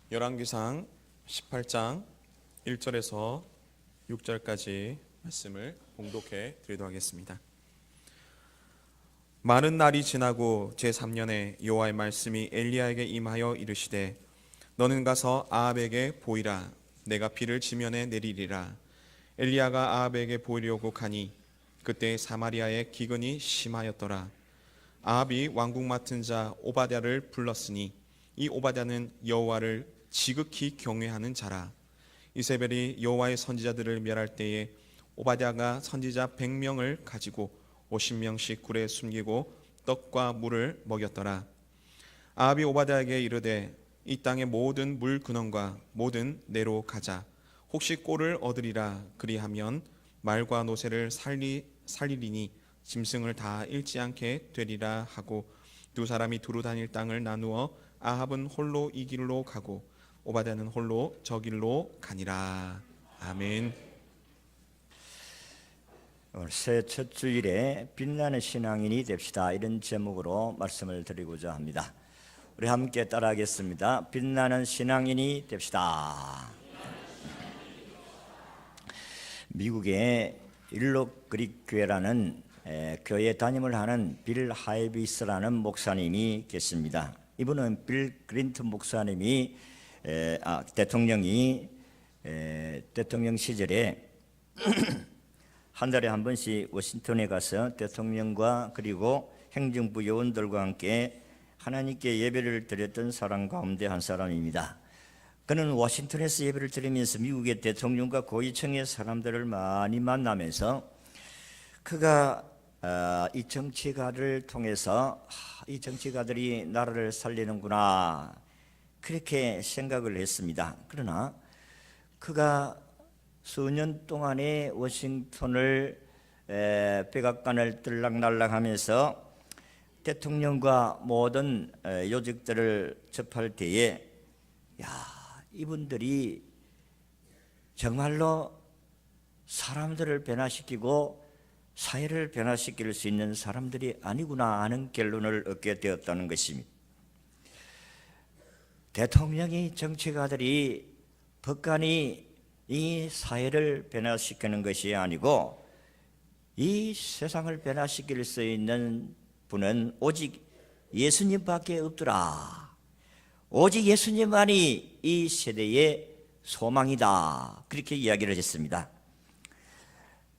열왕기상 18장 1절에서 6절까지 말씀을 봉독해 드리도록 하겠습니다. 많은 날이 지나고 제3년에 여호와의 말씀이 엘리야에게 임하여 이르시되 너는 가서 아합에게 보이라. 내가 비를 지면에 내리리라. 엘리야가 아합에게 보이려고 가니 그때 사마리아의 기근이 심하였더라. 아합이 왕궁 맡은 자 오바댜를 불렀으니 이 오바댜는 여호와를 지극히 경외하는 자라. 이세벨이 여호와의 선지자들을 멸할 때에 오바댜가 선지자 100명을 가지고 50명씩 굴에 숨기고 떡과 물을 먹였더라. 아합이 오바댜에게 이르되 이 땅의 모든 물 근원과 모든 내로 가자. 혹시 꼴을 얻으리라. 그리하면 말과 노새를 살리리니 짐승을 다 잃지 않게 되리라 하고 두 사람이 두루 다닐 땅을 나누어 아합은 홀로 이 길로 가고 오바댜는 홀로 저 길로 가니라. 아멘. 새해 첫 주일에 빛나는 신앙인이 됩시다, 이런 제목으로 말씀을 드리고자 합니다. 우리 함께 따라하겠습니다. 빛나는 신앙인이 됩시다. 미국의 일록 그릭 교회라는 교회 담임을 하는 빌 하이비스라는 목사님이 계십니다. 이분은 빌 클린턴 목사님이 대통령 시절에 한 달에 한 번씩 워싱턴에 가서 대통령과 그리고 행정부 요원들과 함께 하나님께 예배를 드렸던 사람 가운데 한 사람입니다. 그는 워싱턴에서 예배를 드리면서 미국의 대통령과 고위층의 사람들을 많이 만나면서 그가 이 정치가를 통해서 이 정치가들이 나라를 살리는구나, 그렇게 생각을 했습니다. 그러나 그가 수년 동안에 워싱턴을 백악관을 들락날락하면서 대통령과 모든 요직들을 접할 때에 이분들이 정말로 사람들을 변화시키고 사회를 변화시킬 수 있는 사람들이 아니구나 하는 결론을 얻게 되었다는 것입니다. 대통령이, 정치가들이, 법관이 이 사회를 변화시키는 것이 아니고 이 세상을 변화시킬 수 있는 분은 오직 예수님밖에 없더라. 오직 예수님만이 이 세대의 소망이다, 그렇게 이야기를 했습니다.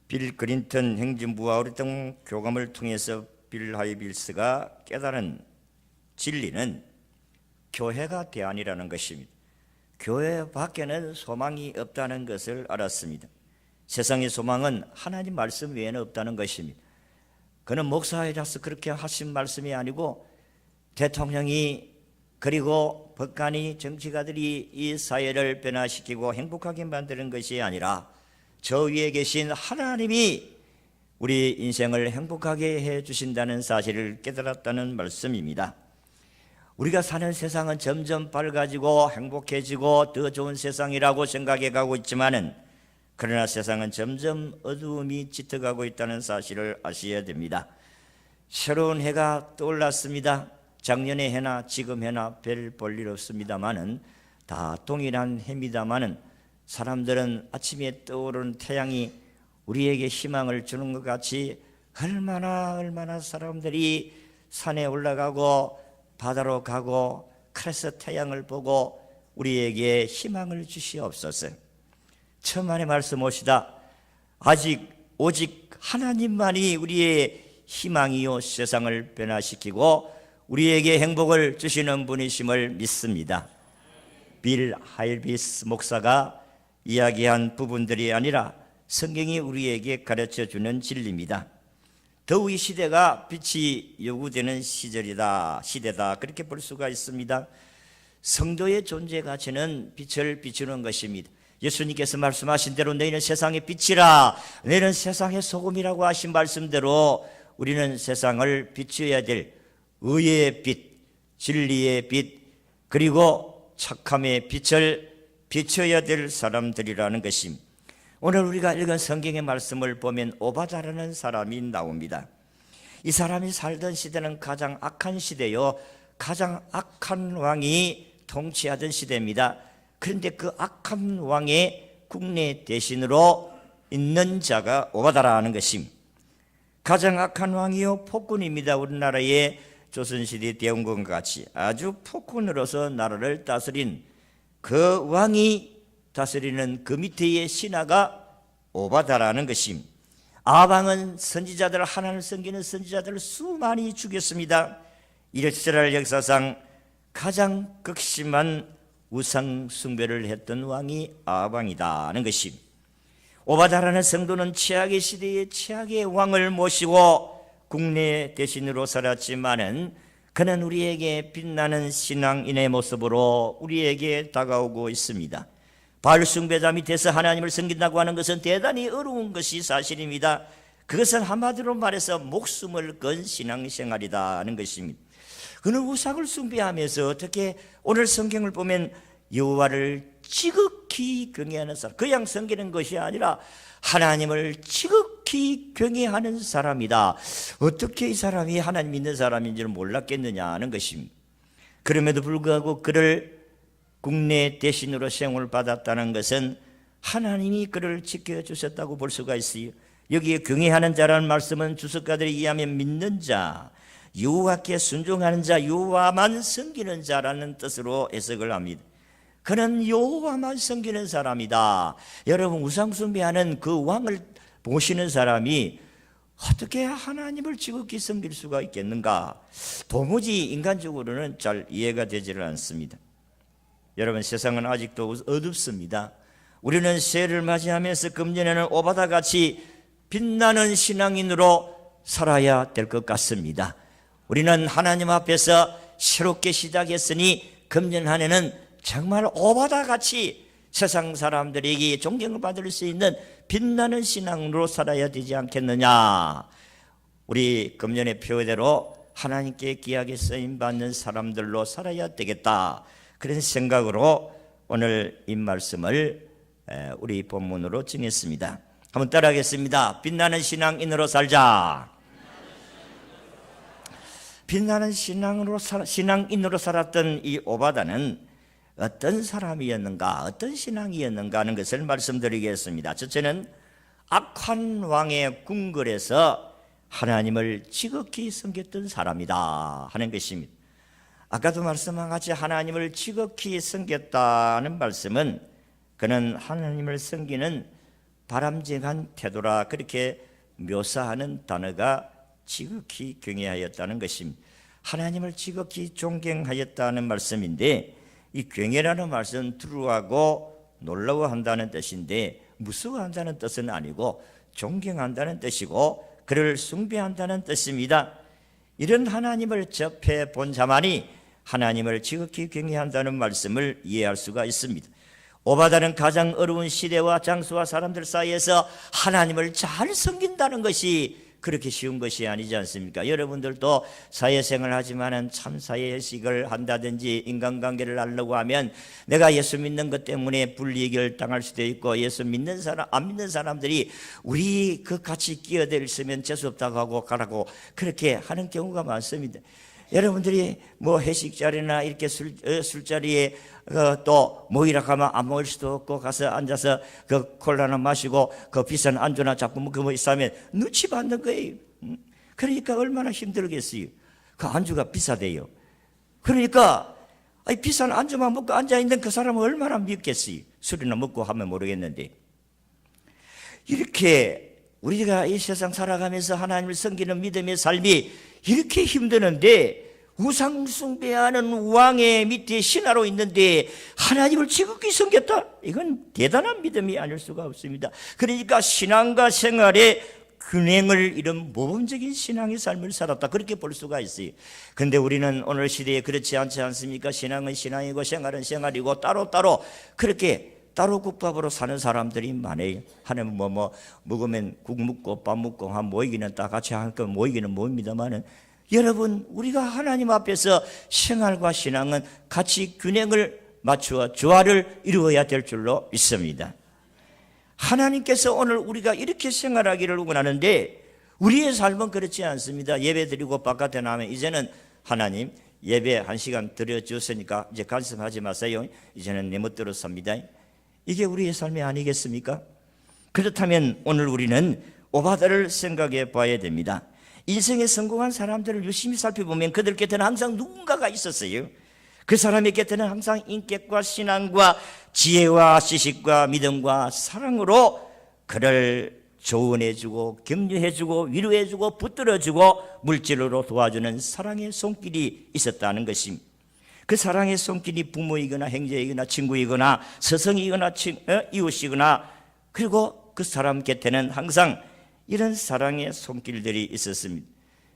빌 클린턴 행정부와 오랫동안 교감을 통해서 빌 하이빌스가 깨달은 진리는 교회가 대안이라는 것입니다. 교회 밖에는 소망이 없다는 것을 알았습니다. 세상의 소망은 하나님 말씀 외에는 없다는 것입니다. 그는 목사이라서 그렇게 하신 말씀이 아니고 대통령이 그리고 법관이, 정치가들이 이 사회를 변화시키고 행복하게 만드는 것이 아니라 저 위에 계신 하나님이 우리 인생을 행복하게 해주신다는 사실을 깨달았다는 말씀입니다. 우리가 사는 세상은 점점 밝아지고 행복해지고 더 좋은 세상이라고 생각해 가고 있지만은 그러나 세상은 점점 어두움이 짙어가고 있다는 사실을 아셔야 됩니다. 새로운 해가 떠올랐습니다. 작년의 해나 지금 해나 별 볼 일 없습니다마는 다 동일한 해입니다마는 사람들은 아침에 떠오르는 태양이 우리에게 희망을 주는 것 같이 얼마나 사람들이 산에 올라가고 바다로 가고 그래서 태양을 보고 우리에게 희망을 주시옵소서. 천만의 말씀 오시다. 오직 하나님만이 우리의 희망이요 세상을 변화시키고 우리에게 행복을 주시는 분이심을 믿습니다. 빌 하이비스 목사가 이야기한 부분들이 아니라 성경이 우리에게 가르쳐주는 진리입니다. 더욱 이 시대가 빛이 요구되는 시대다, 그렇게 볼 수가 있습니다. 성도의 존재 가치는 빛을 비추는 것입니다. 예수님께서 말씀하신 대로 너희는 세상의 빛이라, 너희는 세상의 소금이라고 하신 말씀대로 우리는 세상을 비추어야 될 의의 빛, 진리의 빛, 그리고 착함의 빛을 비춰야 될 사람들이라는 것입니다. 오늘 우리가 읽은 성경의 말씀을 보면 오바댜라는 사람이 나옵니다. 이 사람이 살던 시대는 가장 악한 시대요, 가장 악한 왕이 통치하던 시대입니다. 그런데 그 악한 왕의 국내 대신으로 있는 자가 오바다라는 것입니다. 가장 악한 왕이요 폭군입니다. 우리나라의 조선시대 대원군과 같이 아주 폭군으로서 나라를 다스린 그 왕이 다스리는 그 밑에의 신하가 오바다라는 것입니다. 아방은 선지자들, 하나님을 섬기는 선지자들을 수많이 죽였습니다. 이스라엘 역사상 가장 극심한 우상 숭배를 했던 왕이 아방이다는 것입니다. 오바다라는 성도는 최악의 시대에 최악의 왕을 모시고 국내 대신으로 살았지만은 그는 우리에게 빛나는 신앙인의 모습으로 우리에게 다가오고 있습니다. 바알 숭배자 밑에서 하나님을 섬긴다고 하는 것은 대단히 어려운 것이 사실입니다. 그것은 한마디로 말해서 목숨을 건 신앙생활이라는 것입니다. 그는 우상을 숭배하면서 어떻게 오늘 성경을 보면 여호와를 지극히 경외하는 사람, 그냥 섬기는 것이 아니라 하나님을 지극히 경외하는 사람이다. 어떻게 이 사람이 하나님 믿는 사람인지를 몰랐겠느냐 하는 것입니다. 그럼에도 불구하고 그를 국내 대신으로 세움을 받았다는 것은 하나님이 그를 지켜주셨다고 볼 수가 있어요. 여기에 경외하는 자라는 말씀은 주석가들에 의하면 믿는 자, 여호와께 순종하는 자, 여호와만 섬기는 자라는 뜻으로 해석을 합니다. 그는 여호와만 섬기는 사람이다. 여러분, 우상 숭배하는 그 왕을 모시는 사람이 어떻게 하나님을 지극히 섬길 수가 있겠는가? 도무지 인간적으로는 잘 이해가 되지를 않습니다. 여러분, 세상은 아직도 어둡습니다. 우리는 새해를 맞이하면서 금년에는 오바다같이 빛나는 신앙인으로 살아야 될 것 같습니다. 우리는 하나님 앞에서 새롭게 시작했으니 금년 한 해는 정말 오바다같이 세상 사람들에게 존경을 받을 수 있는 빛나는 신앙으로 살아야 되지 않겠느냐. 우리 금년의 표대로 하나님께 귀하게 쓰임받는 사람들로 살아야 되겠다. 그런 생각으로 오늘 이 말씀을 우리 본문으로 정했습니다. 한번 따라하겠습니다. 빛나는 신앙인으로 살자. 빛나는 신앙인으로 살았던 이 오바다는 어떤 사람이었는가, 어떤 신앙이었는가 하는 것을 말씀드리겠습니다. 첫째는 악한 왕의 궁궐에서 하나님을 지극히 섬겼던 사람이다 하는 것입니다. 아까도 말씀한 같이 하나님을 지극히 섬겼다는 말씀은 그는 하나님을 섬기는 바람직한 태도라 그렇게 묘사하는 단어가 지극히 경외하였다는 것입니다. 하나님을 지극히 존경하였다는 말씀인데 이 경외라는 말씀은 두려워하고 놀라워한다는 뜻인데 무서워한다는 뜻은 아니고 존경한다는 뜻이고 그를 숭배한다는 뜻입니다. 이런 하나님을 접해 본 자만이 하나님을 지극히 경외한다는 말씀을 이해할 수가 있습니다. 오바다는 가장 어려운 시대와 장소와 사람들 사이에서 하나님을 잘 섬긴다는 것이 그렇게 쉬운 것이 아니지 않습니까? 여러분들도 사회생활 하지만은 참 사회식을 한다든지 인간관계를 하려고 하면 내가 예수 믿는 것 때문에 불이익을 당할 수도 있고 예수 믿는 사람, 안 믿는 사람들이 우리 그 같이 끼어들 있으면 재수없다고 하고 가라고 그렇게 하는 경우가 많습니다. 여러분들이 뭐 회식 자리나 이렇게 술자리에 또 모이라 하면 안 먹을 수도 없고 가서 앉아서 그 콜라나 마시고 그 비싼 안주나 자꾸 뭐 있으면 눈치 받는 거예요. 그러니까 얼마나 힘들겠어요. 그 안주가 비싸대요. 그러니까 비싼 안주만 먹고 앉아있는 그 사람은 얼마나 밉겠어요. 술이나 먹고 하면 모르겠는데. 이렇게 우리가 이 세상 살아가면서 하나님을 섬기는 믿음의 삶이 이렇게 힘드는데 우상 숭배하는 왕의 밑에 신하로 있는데 하나님을 지극히 섬겼다. 이건 대단한 믿음이 아닐 수가 없습니다. 그러니까 신앙과 생활의 균형을 이룬 모범적인 신앙의 삶을 살았다. 그렇게 볼 수가 있어요. 그런데 우리는 오늘 시대에 그렇지 않지 않습니까? 신앙은 신앙이고 생활은 생활이고 따로따로 그렇게 따로 국밥으로 사는 사람들이 많아요. 하나님 뭐 먹으면 국 먹고 밥 먹고 한 모이기는 다 같이 함께 모이기는 모입니다만은 여러분 우리가 하나님 앞에서 생활과 신앙은 같이 균형을 맞추어 조화를 이루어야 될 줄로 믿습니다. 하나님께서 오늘 우리가 이렇게 생활하기를 원하는데 우리의 삶은 그렇지 않습니다. 예배드리고 바깥에 나면 이제는 하나님 예배 1시간 드려주었으니까 이제 간섭하지 마세요. 이제는 내 멋대로 삽니다. 이게 우리의 삶이 아니겠습니까? 그렇다면 오늘 우리는 오바다를 생각해 봐야 됩니다. 인생에 성공한 사람들을 유심히 살펴보면 그들 곁에는 항상 누군가가 있었어요. 그 사람의 곁에는 항상 인격과 신앙과 지혜와 지식과 믿음과 사랑으로 그를 조언해주고 격려해주고 위로해주고 붙들어주고 물질로 도와주는 사랑의 손길이 있었다는 것입니다. 그 사랑의 손길이 부모이거나 형제이거나 친구이거나 스승이거나 이웃이거나 그리고 그 사람 곁에는 항상 이런 사랑의 손길들이 있었습니다.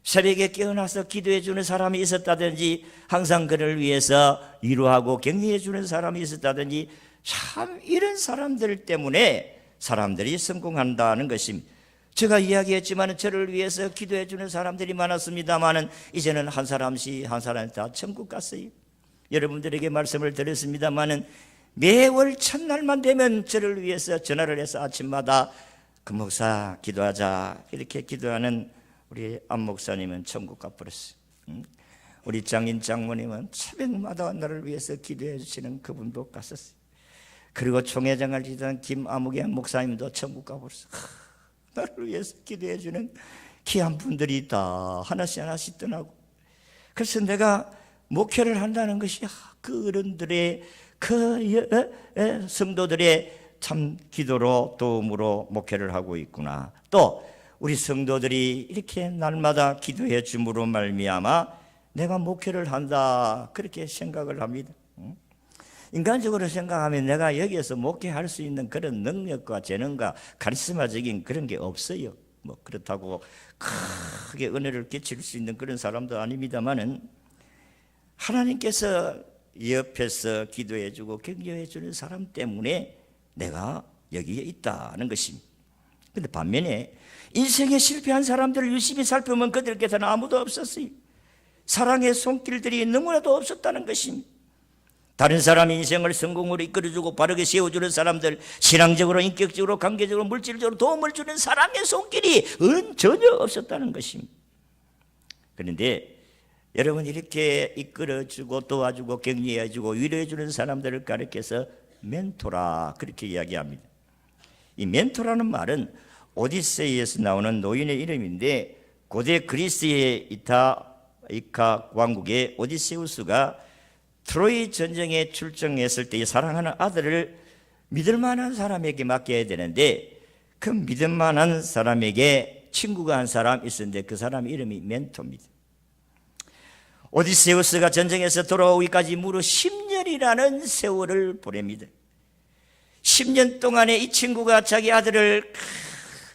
새벽에 깨어나서 기도해 주는 사람이 있었다든지 항상 그를 위해서 위로하고 격려해 주는 사람이 있었다든지 참 이런 사람들 때문에 사람들이 성공한다는 것입니다. 제가 이야기했지만 저를 위해서 기도해 주는 사람들이 많았습니다만 이제는 한 사람씩 한 사람 다 천국 갔어요. 여러분들에게 말씀을 드렸습니다만 매월 첫날만 되면 저를 위해서 전화를 해서 아침마다 그 목사 기도하자 이렇게 기도하는 우리 안 목사님은 천국 가버렸어요. 우리 장인 장모님은 새벽마다 나를 위해서 기도해 주시는 그분도 갔었어요. 그리고 총회장을 지던 김아무개 목사님도 천국 가버렸어요. 나를 위해서 기도해 주는 귀한 분들이 다 하나씩 떠나고, 그래서 내가 목회를 한다는 것이 그 어른들의 성도들의 참 기도로 도움으로 목회를 하고 있구나. 또 우리 성도들이 이렇게 날마다 기도해 줌으로 말미암아 내가 목회를 한다 그렇게 생각을 합니다. 인간적으로 생각하면 내가 여기에서 목회할 수 있는 그런 능력과 재능과 카리스마적인 그런 게 없어요. 뭐 그렇다고 크게 은혜를 끼칠 수 있는 그런 사람도 아닙니다만은 하나님께서 옆에서 기도해 주고 격려해 주는 사람 때문에 내가 여기에 있다는 것입니다. 그런데 반면에 인생에 실패한 사람들을 유심히 살펴보면 그들께서는 아무도 없었어요. 사랑의 손길들이 너무나도 없었다는 것입니다. 다른 사람의 인생을 성공으로 이끌어주고 바르게 세워주는 사람들, 신앙적으로 인격적으로 관계적으로 물질적으로 도움을 주는 사랑의 손길이 전혀 없었다는 것입니다. 그런데 여러분 이렇게 이끌어주고 도와주고 격려해주고 위로해주는 사람들을 가리켜서 멘토라 그렇게 이야기합니다. 이 멘토라는 말은 오디세이에서 나오는 노인의 이름인데 고대 그리스의 이카 왕국의 오디세우스가 트로이 전쟁에 출정했을 때 사랑하는 아들을 믿을 만한 사람에게 맡겨야 되는데 그 믿을 만한 사람에게 친구가 한 사람 있었는데 그 사람 이름이 멘토입니다. 오디세우스가 전쟁에서 돌아오기까지 무려 10년이라는 세월을 보냅니다. 10년 동안에 이 친구가 자기 아들을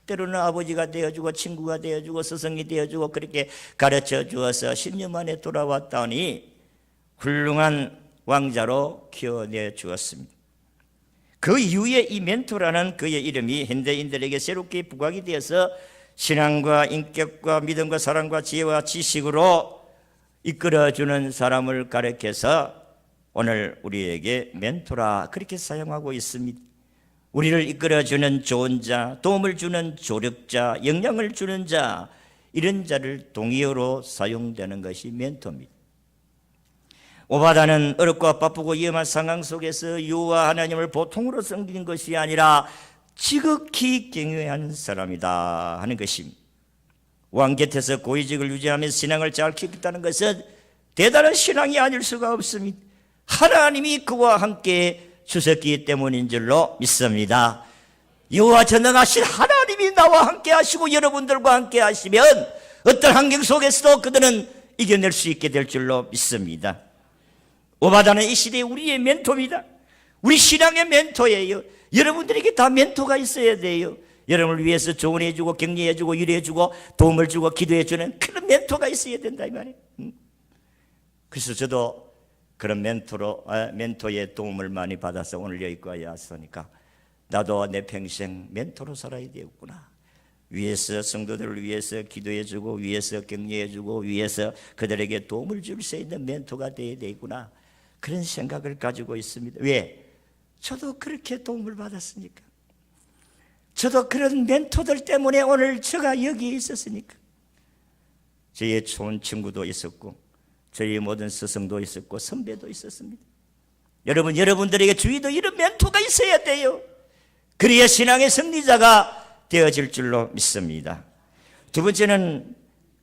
때로는 아버지가 되어주고 친구가 되어주고 스승이 되어주고 그렇게 가르쳐 주어서 10년 만에 돌아왔더니 훌륭한 왕자로 키워내 주었습니다. 그 이후에 이 멘토라는 그의 이름이 현대인들에게 새롭게 부각이 되어서 신앙과 인격과 믿음과 사랑과 지혜와 지식으로 이끌어주는 사람을 가리켜서 오늘 우리에게 멘토라 그렇게 사용하고 있습니다. 우리를 이끌어주는 좋은 자, 도움을 주는 조력자, 영향을 주는 자, 이런 자를 동의어로 사용되는 것이 멘토입니다. 오바다는 어렵고 바쁘고 위험한 상황 속에서 여호와 하나님을 보통으로 섬기는 것이 아니라 지극히 경외하는 사람이다 하는 것입니다. 왕 곁에서 고위직을 유지하면서 신앙을 잘 키웠다는 것은 대단한 신앙이 아닐 수가 없습니다. 하나님이 그와 함께 주셨기 때문인 줄로 믿습니다. 여호와 전능하신 하나님이 나와 함께 하시고 여러분들과 함께 하시면 어떤 환경 속에서도 그들은 이겨낼 수 있게 될 줄로 믿습니다. 오바다는 이 시대에 우리의 멘토입니다. 우리 신앙의 멘토예요. 여러분들에게 다 멘토가 있어야 돼요. 여러분을 위해서 조언해주고 격려해주고 위로해주고 도움을 주고 기도해주는 그런 멘토가 있어야 된다 이 말이에요. 그래서 저도 그런 멘토의 도움을 많이 받아서 오늘 여기까지 왔으니까 나도 내 평생 멘토로 살아야 되겠구나. 위에서 성도들을 위해서 기도해주고 위에서 격려해주고 위에서 그들에게 도움을 줄 수 있는 멘토가 되어야 되겠구나. 그런 생각을 가지고 있습니다. 왜? 저도 그렇게 도움을 받았으니까. 저도 그런 멘토들 때문에 오늘 제가 여기에 있었으니까. 저의 좋은 친구도 있었고 저희 모든 스승도 있었고 선배도 있었습니다. 여러분들에게 주위도 이런 멘토가 있어야 돼요. 그래야 신앙의 승리자가 되어질 줄로 믿습니다. 두 번째는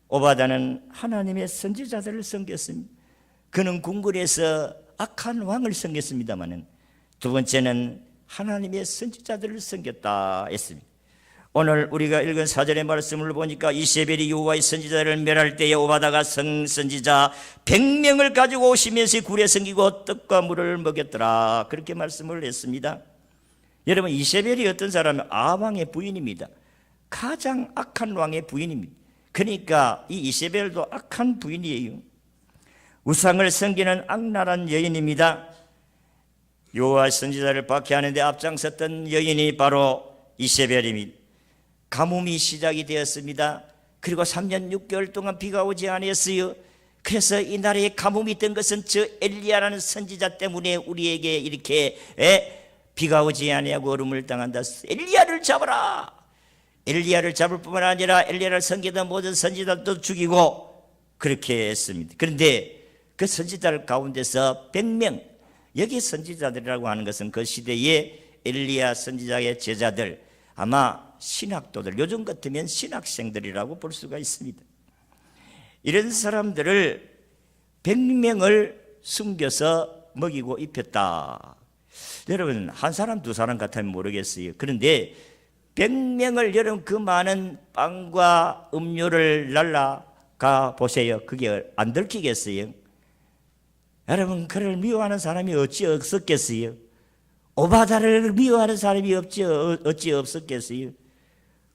오바다는 하나님의 선지자들을 섬겼습니다. 그는 궁궐에서 악한 왕을 섬겼습니다마는 두 번째는 하나님의 선지자들을 섬겼다 했습니다. 오늘 우리가 읽은 4절의 말씀을 보니까 이세벨이 여호와의 선지자를 멸할 때에 오바다가 선지자 100명을 가지고 오시면서 굴에 섬기고 떡과 물을 먹였더라, 그렇게 말씀을 했습니다. 여러분, 이세벨이 어떤 사람은 아방의 부인입니다. 가장 악한 왕의 부인입니다. 그러니까 이 이세벨도 악한 부인이에요. 우상을 섬기는 악랄한 여인입니다. 여호와 선지자를 박해하는데 앞장섰던 여인이 바로 이세벨입니다. 가뭄이 시작이 되었습니다. 그리고 3년 6개월 동안 비가 오지 않았어요. 그래서 이 나라에 가뭄이 있던 것은 저 엘리야라는 선지자 때문에 우리에게 이렇게 비가 오지 아니하고 얼음을 당한다. 엘리야를 잡아라. 엘리야를 잡을 뿐만 아니라 엘리야를 섬기던 모든 선지자도 죽이고 그렇게 했습니다. 그런데 그 선지자들 가운데서 100명, 여기 선지자들이라고 하는 것은 그 시대의 엘리야 선지자의 제자들, 아마 신학도들, 요즘 같으면 신학생들이라고 볼 수가 있습니다. 이런 사람들을 100명을 숨겨서 먹이고 입혔다. 여러분, 한 사람 두 사람 같으면 모르겠어요. 그런데 100명을, 여러분, 그 많은 빵과 음료를 날라가 보세요. 그게 안 들키겠어요? 여러분, 그를 미워하는 사람이 어찌 없었겠어요? 오바다를 미워하는 사람이 어찌 없었겠어요?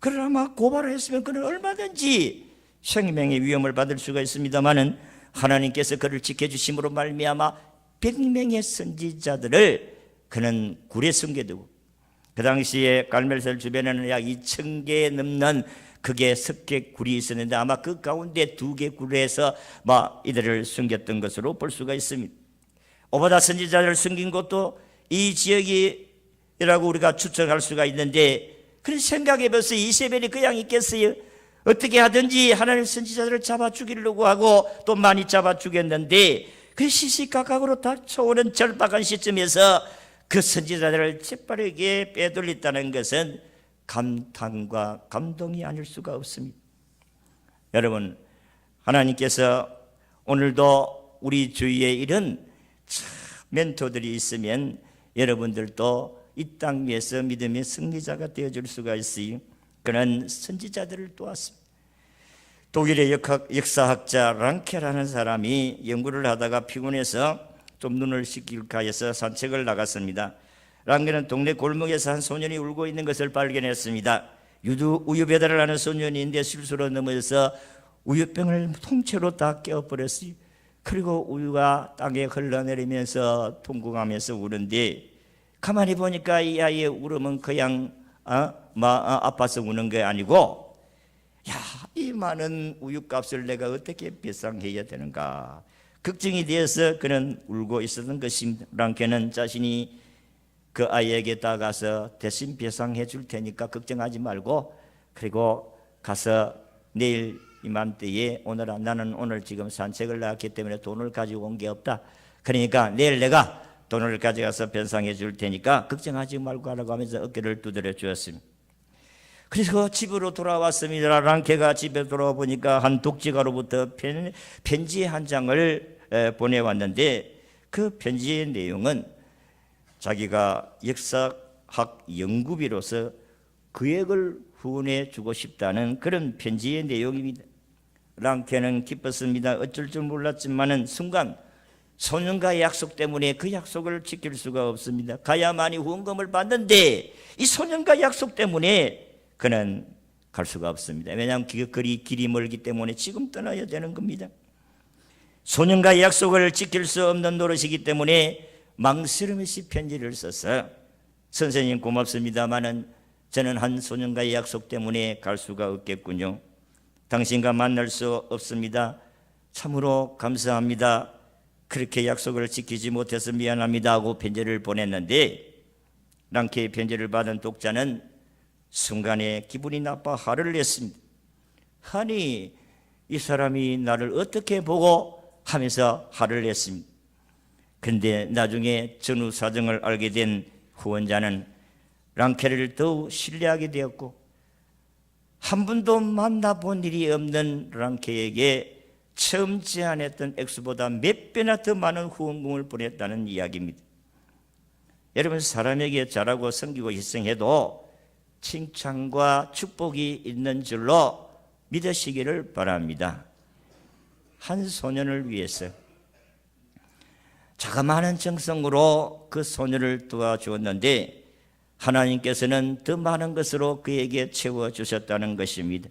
그러나 아마 고발을 했으면 그는 얼마든지 생명의 위험을 받을 수가 있습니다마는 하나님께서 그를 지켜주심으로 말미암아 100명의 선지자들을 그는 굴에 숨겨두고, 그 당시에 갈멜살 주변에는 약 2,000개 넘는 그게 석계 굴이 있었는데 아마 그 가운데 2개 굴에서 이들을 숨겼던 것으로 볼 수가 있습니다. 오바다 선지자를 숨긴 것도 이 지역이라고 우리가 추측할 수가 있는데, 그런 생각해 보세요. 이세벨이 그냥 있겠어요? 어떻게 하든지 하나님 선지자들을 잡아 죽이려고 하고 또 많이 잡아 죽였는데, 그 시시각각으로 닥쳐오는 절박한 시점에서 그 선지자들을 재빠르게 빼돌렸다는 것은 감탄과 감동이 아닐 수가 없습니다. 여러분, 하나님께서 오늘도 우리 주위에 이런 멘토들이 있으면 여러분들도 이 땅 위에서 믿음의 승리자가 되어줄 수가 있어요. 그는 선지자들을 도왔습니다. 독일의 역사학자 랑케라는 사람이 연구를 하다가 피곤해서 좀 눈을 씻길까 해서 산책을 나갔습니다. 랑케는 동네 골목에서 한 소년이 울고 있는 것을 발견했습니다. 우유 배달을 하는 소년인데 실수로 넘어져서 우유병을 통째로 다 깨어버렸어요. 그리고 우유가 땅에 흘러내리면서 통곡하면서 우는데, 가만히 보니까 이 아이의 울음은 그냥 아파서 우는 게 아니고, 이 많은 우유값을 내가 어떻게 배상해야 되는가, 걱정이 되어서 그는 울고 있었던 것입니다. 랑케는 자신이 그 아이에게 다가가서 대신 배상해 줄 테니까 걱정하지 말고, 그리고 가서 내일 이맘때에 나는 오늘 지금 산책을 나왔기 때문에 돈을 가지고 온 게 없다. 그러니까 내일 내가 돈을 가져가서 변상해 줄 테니까 걱정하지 말고 하라고 하면서 어깨를 두드려 주었습니다. 그래서 집으로 돌아왔습니다. 랑케가 집에 돌아와 보니까 한 독지가로부터 편지 한 장을 보내왔는데, 그 편지의 내용은 자기가 역사학 연구비로서 그액을 후원해 주고 싶다는 그런 편지의 내용입니다. 랑케는 기뻤습니다. 어쩔 줄 몰랐지만은 순간 소년과의 약속 때문에 그 약속을 지킬 수가 없습니다. 가야만이 후원금을 받는데 이 소년과 약속 때문에 그는 갈 수가 없습니다. 왜냐하면 길이 멀기 때문에 지금 떠나야 되는 겁니다. 소년과의 약속을 지킬 수 없는 노릇이기 때문에 망설임없이 편지를 써서, 선생님 고맙습니다마는 저는 한 소년과의 약속 때문에 갈 수가 없겠군요. 당신과 만날 수 없습니다. 참으로 감사합니다. 그렇게 약속을 지키지 못해서 미안합니다 하고 편지를 보냈는데, 랑케의 편지를 받은 독자는 순간에 기분이 나빠 화를 냈습니다. 아니, 이 사람이 나를 어떻게 보고 하면서 화를 냈습니다. 그런데 나중에 전후 사정을 알게 된 후원자는 랑케를 더욱 신뢰하게 되었고, 한 번도 만나본 일이 없는 랑케에게 처음 제안했던 액수보다 몇 배나 더 많은 후원금을 보냈다는 이야기입니다. 여러분, 사람에게 잘하고 섬기고 희생해도 칭찬과 축복이 있는 줄로 믿으시기를 바랍니다. 한 소년을 위해서 자그마한 정성으로 그 소년을 도와주었는데 하나님께서는 더 많은 것으로 그에게 채워주셨다는 것입니다.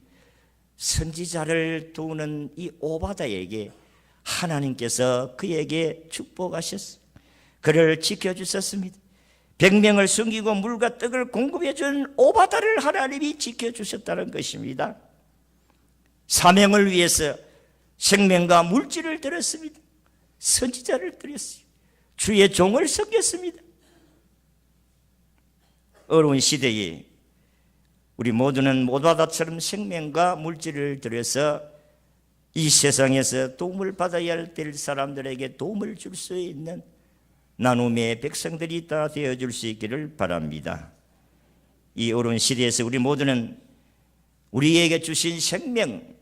선지자를 도우는 이 오바다에게 하나님께서 그에게 축복하셨어요. 그를 지켜주셨습니다. 100명을 숨기고 물과 떡을 공급해 준 오바다를 하나님이 지켜주셨다는 것입니다. 사명을 위해서 생명과 물질을 드렸습니다. 선지자를 드렸어요. 주의 종을 섬겼습니다. 어려운 시대에 우리 모두는 오바다처럼 생명과 물질을 들여서 이 세상에서 도움을 받아야 될 사람들에게 도움을 줄 수 있는 나눔의 백성들이 다 되어줄 수 있기를 바랍니다. 이 어려운 시대에서 우리 모두는 우리에게 주신 생명,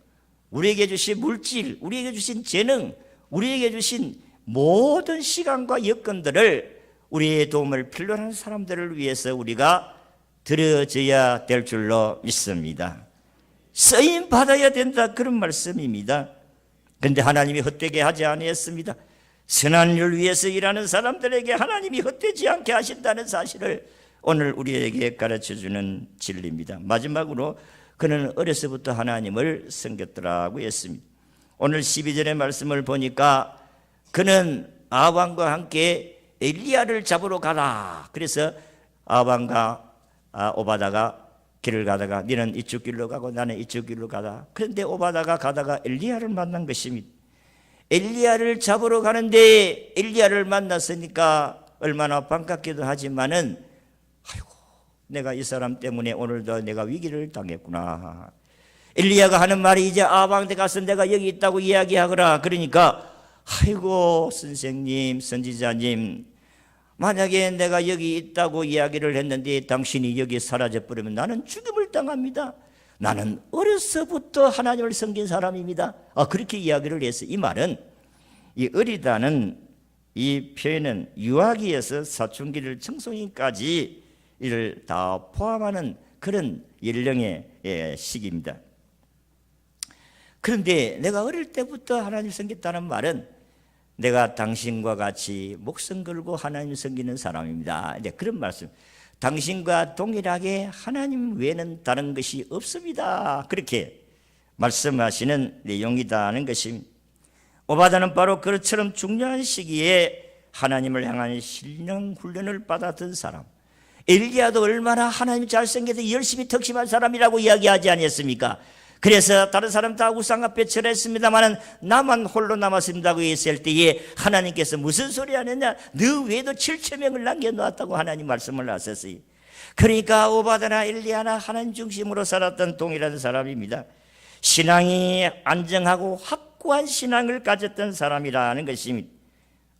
우리에게 주신 물질, 우리에게 주신 재능, 우리에게 주신 모든 시간과 여건들을 우리의 도움을 필요로 하는 사람들을 위해서 우리가 드려져야 될 줄로 믿습니다. 쓰임 받아야 된다, 그런 말씀입니다. 그런데 하나님이 헛되게 하지 아니했습니다. 선한 일을 위해서 일하는 사람들에게 하나님이 헛되지 않게 하신다는 사실을 오늘 우리에게 가르쳐주는 진리입니다. 마지막으로 그는 어려서부터 하나님을 섬겼더라고 했습니다. 오늘 12절의 말씀을 보니까 그는 아합과 함께 엘리야를 잡으러 가라. 그래서 아합과 오바다가 길을 가다가 너는 이쪽 길로 가고 나는 이쪽 길로 가다. 그런데 오바다가 가다가 엘리야를 만난 것입니다. 엘리야를 잡으러 가는데 엘리야를 만났으니까 얼마나 반갑기도 하지만은 아이고, 내가 이 사람 때문에 오늘도 내가 위기를 당했구나. 엘리야가 하는 말이 이제 아방대 가서 내가 여기 있다고 이야기하거라. 그러니까 아이고 선생님, 선지자님, 만약에 내가 여기 있다고 이야기를 했는데 당신이 여기 사라져버리면 나는 죽음을 당합니다. 나는 어려서부터 하나님을 섬긴 사람입니다. 그렇게 이야기를 했어요. 이 말은 이 어리다는 이 표현은 유아기에서 사춘기를 청소년까지 이를 다 포함하는 그런 연령의 시기입니다. 그런데 내가 어릴 때부터 하나님 섬겼다는 말은 내가 당신과 같이 목숨 걸고 하나님 섬기는 사람입니다. 이제 그런 말씀. 당신과 동일하게 하나님 외에는 다른 것이 없습니다. 그렇게 말씀하시는 내용이다는 것입니다. 오바다는 바로 그처럼 중요한 시기에 하나님을 향한 신령 훈련을 받았던 사람. 엘리야도 얼마나 하나님 잘생겨서 열심히 덕심한 사람이라고 이야기하지 않았습니까? 그래서 다른 사람 다 우상 앞에 절했습니다만 나만 홀로 남았습니다고 했을 때에 하나님께서 무슨 소리 하느냐, 너 외에도 7,000명을 남겨놓았다고 하나님 말씀을 하셨어요. 그러니까 오바다나 엘리야나 하나님 중심으로 살았던 동일한 사람입니다. 신앙이 안정하고 확고한 신앙을 가졌던 사람이라는 것입니다.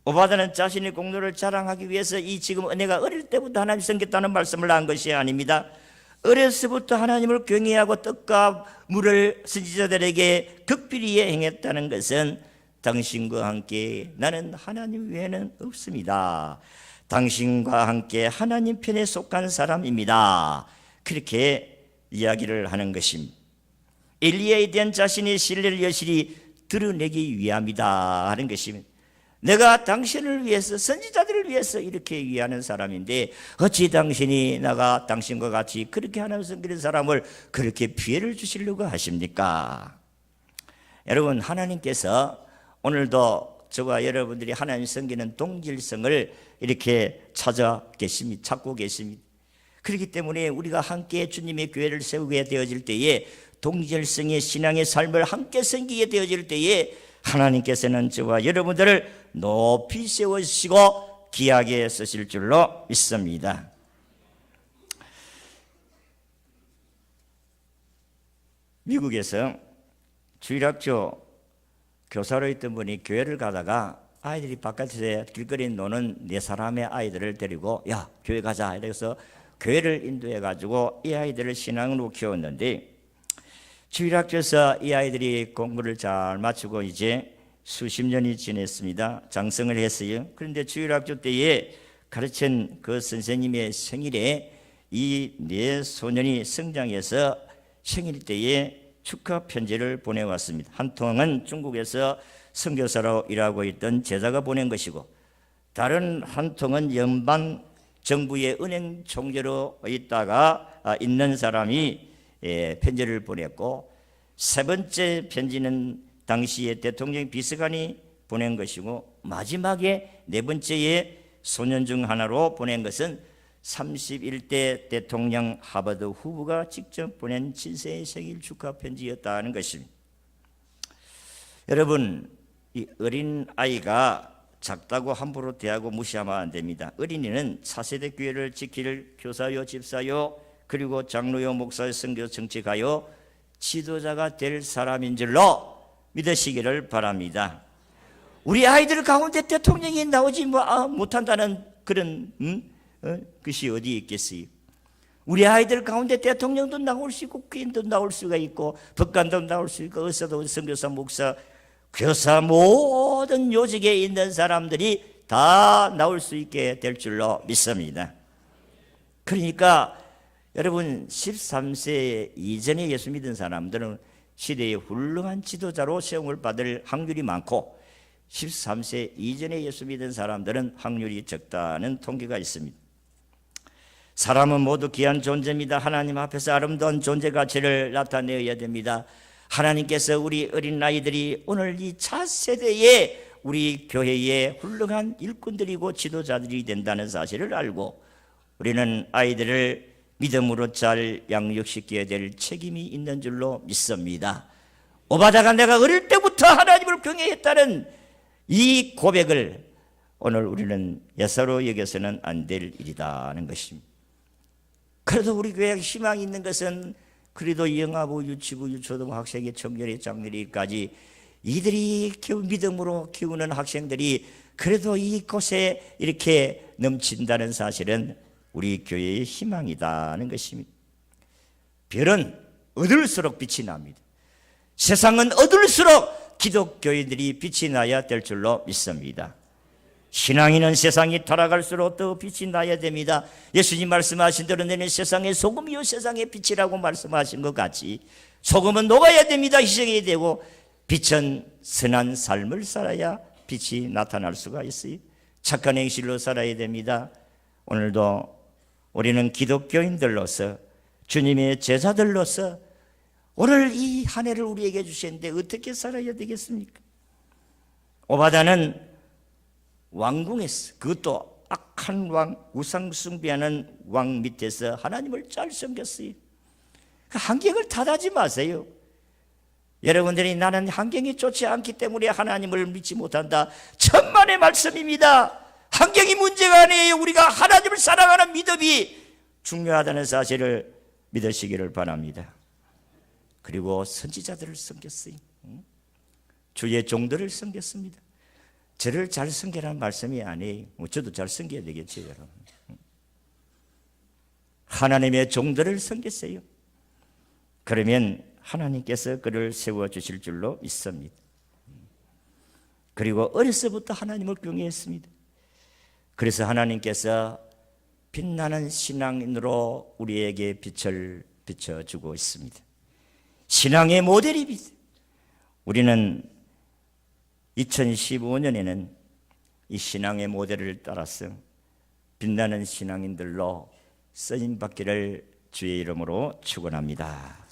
오바다는 자신의 공로를 자랑하기 위해서 이 지금 내가 어릴 때부터 하나님 섬겼다는 말씀을 한 것이 아닙니다. 어려서부터 하나님을 경외하고 떡과 물을 선지자들에게 극비리에 행했다는 것은 당신과 함께 나는 하나님 외에는 없습니다. 당신과 함께 하나님 편에 속한 사람입니다. 그렇게 이야기를 하는 것입니다. 엘리야에 대한 자신의 신뢰를 여실히 드러내기 위함이다 하는 것입니다. 내가 당신을 위해서, 선지자들을 위해서 이렇게 위하는 사람인데 어찌 당신이 나가 당신과 같이 그렇게 하나님 섬기는 사람을 그렇게 피해를 주시려고 하십니까? 여러분, 하나님께서 오늘도 저와 여러분들이 하나님 섬기는 동질성을 이렇게 찾고 계십니다. 그렇기 때문에 우리가 함께 주님의 교회를 세우게 되어질 때에 동질성의 신앙의 삶을 함께 섬기게 되어질 때에 하나님께서는 저와 여러분들을 높이 세워주시고 귀하게 쓰실 줄로 믿습니다. 미국에서 주일학교 교사로 있던 분이 교회를 가다가 아이들이 바깥에서 길거리에 노는 네 사람의 아이들을 데리고 야 교회 가자 이래서 교회를 인도해 가지고 이 아이들을 신앙으로 키웠는데 주일학교에서 이 아이들이 공부를 잘 마치고 이제 수십 년이 지났습니다. 장성을 했어요. 그런데 주일학교 때에 가르친 그 선생님의 생일에 이 네 소년이 성장해서 생일 때에 축하 편지를 보내왔습니다. 한 통은 중국에서 선교사로 일하고 있던 제자가 보낸 것이고 다른 한 통은 연방 정부의 은행 총재로 있는 사람이 편지를 보냈고 세 번째 편지는 당시에 대통령 비서관이 보낸 것이고 마지막에 네 번째에 소년 중 하나로 보낸 것은 31대 대통령 하버드 후보가 직접 보낸 7세의 생일 축하 편지였다는 것입니다. 여러분, 이 어린 아이가 작다고 함부로 대하고 무시하면 안 됩니다. 어린이는 차세대 교회를 지킬 교사요, 집사요, 그리고 장로요, 목사요, 선교, 정치가요, 지도자가 될 사람인 줄로 믿으시기를 바랍니다. 우리 아이들 가운데 대통령이 나오지 못한다는 그런 것이 어디 있겠어요? 우리 아이들 가운데 대통령도 나올 수 있고 국회의원도 나올 수가 있고 법관도 나올 수 있고 의사도 선교사, 목사, 교사 모든 요직에 있는 사람들이 다 나올 수 있게 될 줄로 믿습니다. 그러니까 여러분 13세 이전에 예수 믿은 사람들은 시대의 훌륭한 지도자로 세움을 받을 확률이 많고 13세 이전에 예수 믿은 사람들은 확률이 적다는 통계가 있습니다. 사람은 모두 귀한 존재입니다. 하나님 앞에서 아름다운 존재 가치를 나타내어야 됩니다. 하나님께서 우리 어린아이들이 오늘 이 차세대에 우리 교회의 훌륭한 일꾼들이고 지도자들이 된다는 사실을 알고 우리는 아이들을 믿음으로 잘 양육시켜야 될 책임이 있는 줄로 믿습니다. 오바다가 내가 어릴 때부터 하나님을 경외했다는 이 고백을 오늘 우리는 예사로 여겨서는 안 될 일이다는 것입니다. 그래도 우리 교회에 희망이 있는 것은 그래도 영아부, 유치부, 유초등 학생의 청년의 장년이까지 이들이 믿음으로 키우는 학생들이 그래도 이곳에 이렇게 넘친다는 사실은 우리 교회의 희망이다는 것입니다. 별은 얻을수록 빛이 납니다. 세상은 얻을수록 기독교인들이 빛이 나야 될 줄로 믿습니다. 신앙인은 세상이 타락할수록 더 빛이 나야 됩니다. 예수님 말씀하신 대로 너는 세상의 소금이요 세상의 빛이라고 말씀하신 것 같이 소금은 녹아야 됩니다. 희생해야 되고 빛은 선한 삶을 살아야 빛이 나타날 수가 있어요. 착한 행실로 살아야 됩니다. 오늘도 우리는 기독교인들로서 주님의 제자들로서 오늘 이 한 해를 우리에게 주셨는데 어떻게 살아야 되겠습니까? 오바다는 왕궁에서 그것도 악한 왕, 우상 숭배하는 왕 밑에서 하나님을 잘 섬겼어요. 환경을 탓하지 마세요. 여러분들이 나는 환경이 좋지 않기 때문에 하나님을 믿지 못한다. 천만의 말씀입니다. 환경이 문제가 아니에요. 우리가 하나님을 사랑하는 믿음이 중요하다는 사실을 믿으시기를 바랍니다. 그리고 선지자들을 섬겼어요. 주의 종들을 섬겼습니다. 저를 잘 섬기라는 말씀이 아니에요. 저도 잘 섬겨야 되겠죠, 여러분. 하나님의 종들을 섬겼어요. 그러면 하나님께서 그를 세워주실 줄로 믿습니다. 그리고 어려서부터 하나님을 경외했습니다. 그래서 하나님께서 빛나는 신앙인으로 우리에게 빛을 비춰주고 있습니다. 신앙의 모델입니다. 우리는 2015년에는 이 신앙의 모델을 따라서 빛나는 신앙인들로 쓰임받기를 주의 이름으로 축원합니다.